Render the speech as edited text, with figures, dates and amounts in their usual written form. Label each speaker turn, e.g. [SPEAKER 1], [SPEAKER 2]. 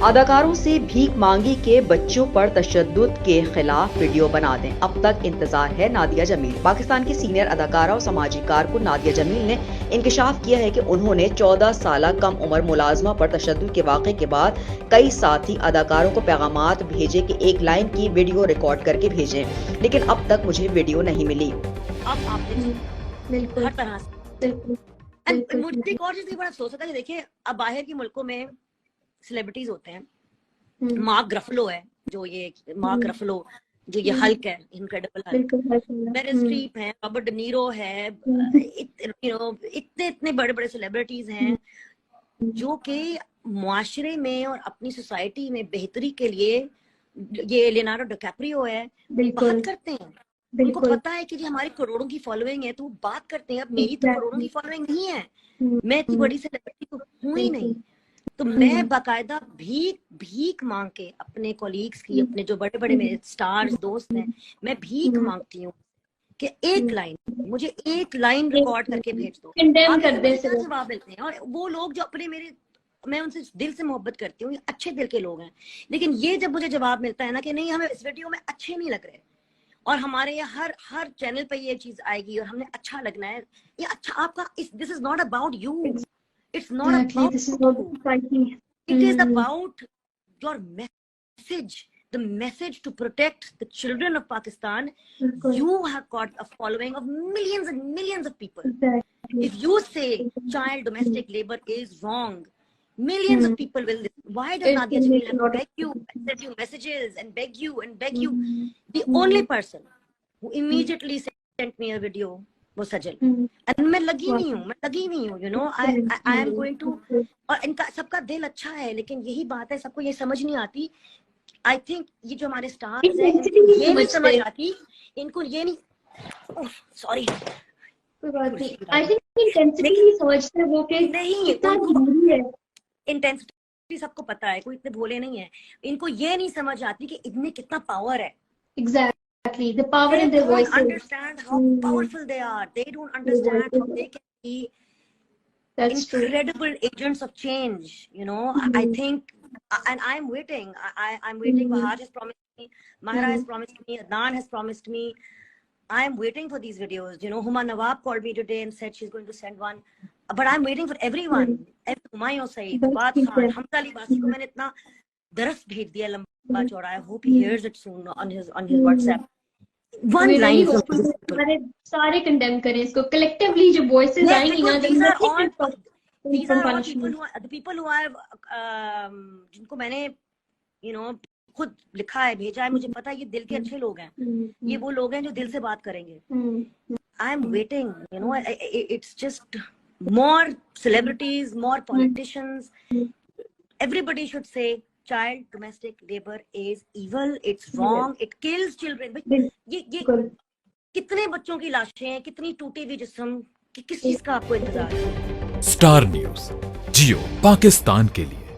[SPEAKER 1] अदाकारों से भीख मांगी के बच्चों पर तशद्दुद के खिलाफ वीडियो बना दें। अब तक इंतजार है नादिया जमील। पाकिस्तान की सीनियर अदाकारा और सामाजिक कारकुन नादिया जमील ने इंकशाफ किया है कि उन्होंने 14 साल कम उम्र मुलाजमा पर तशद्दुद के वाक़े के बाद कई साथी अदाकारों को पैगामात भेजे कि एक लाइन की वीडियो रिकॉर्ड करके भेजें, लेकिन अब तक मुझे वीडियो नहीं मिली।
[SPEAKER 2] अब आप बिल्कुल हर तरह से मुझे एक और चीज बड़ा अफसोस होता है कि देखिए अब बाहर के मुल्कों में सेलिब्रिटीज होते हैं, मार्क रफलो है जो ये मार्क रफलो जो ये हल्क है, इनक्रेडिबल हल्क, मेरिल स्ट्रीप है, रॉबर्ट डी नीरो है, इतने बड़े बड़े सेलिब्रिटीज हैं जो कि मुआशरे में और अपनी सोसाइटी में बेहतरी के लिए, ये लियोनार्डो डिकैप्रियो है, बात करते हैं। उनको पता है कि हमारी करोड़ों की फॉलोइंग है तो वो बात करते हैं। अब मेरी तो करोड़ों की फॉलोइंग नहीं है, मैं इतनी बड़ी सेलिब्रिटी तो हूं ही नहीं, तो मैं बाकायदा भीख मांग के अपने कॉलीग्स की, अपने जो बड़े बड़े मेरे स्टार्स दोस्त हैं, मैं भीख मांगती हूँ कि मुझे एक लाइन रिकॉर्ड करके भेज दो। जवाब मिलते हैं और वो लोग जो अपने मेरे, मैं उनसे दिल से मोहब्बत करती हूँ, अच्छे दिल के लोग हैं, लेकिन ये जब मुझे जवाब मिलता है ना कि नहीं हमें इस वीडियो में अच्छे नहीं लग रहे और हमारे यहाँ हर चैनल पे ये चीज आएगी और हमने अच्छा लगना है, ये अच्छा आपका, this is not about you, it's not about, it is about your message, the message to protect the children of Pakistan. You have got a following of millions and millions of people. If you say child domestic labor is wrong, millions of people will listen. Why does Nadia Jamil beg you, send you messages and beg you? The only person who immediately sent me a video was Sajal. And मैं लगी नहीं हूँ, you know, I am going to, और इनका सबका दिल अच्छा है, लेकिन यही बात है, सबको ये समझ नहीं आती। I think ये जो हमारे स्टार्स हैं, ये नहीं समझ आती, इनको ये नहीं, सॉरी,
[SPEAKER 3] I think इंटेंसिटी समझते वो कि
[SPEAKER 2] नहीं, उनको इंटेंसिटी सबको पता है, कोई इतने भोले नहीं है, इनको ये नहीं समझ आती कि इनमें कितना पावर है।
[SPEAKER 3] Exactly, the power in their voices.
[SPEAKER 2] They don't understand how powerful they are. They don't understand how they can be incredible agents of change. You know, I think, and I'm waiting. I'm waiting. Bahar has promised me. Mahara has promised me. Adnan has promised me. I'm waiting for these videos. You know, Huma Nawab called me today and said she's going to send one. But I'm waiting for everyone. Humayun Saeed, Fuad Khan, Hamza Ali Basi को मैंने इतना दरस भेज दिया लंबा चौड़ा। I hope he hears it soon on his WhatsApp. One line.
[SPEAKER 3] सारे condemn करें इसको collectively, जो voices आएंगी ना,
[SPEAKER 2] these are all the people who have जिनको मैंने you know खुद लिखा है, भेजा है, मुझे पता है ये दिल के अच्छे लोग हैं, ये वो लोग हैं जो दिल से बात करेंगे। I am waiting, you know, it's just more celebrities, more politicians, everybody should say child domestic labor is evil, it's wrong, it kills children. ये कितने बच्चों की लाशें हैं, कितनी टूटी हुई जिस्म, किस चीज का आपको इंतजार है?
[SPEAKER 4] स्टार न्यूज़, जियो पाकिस्तान के लिए।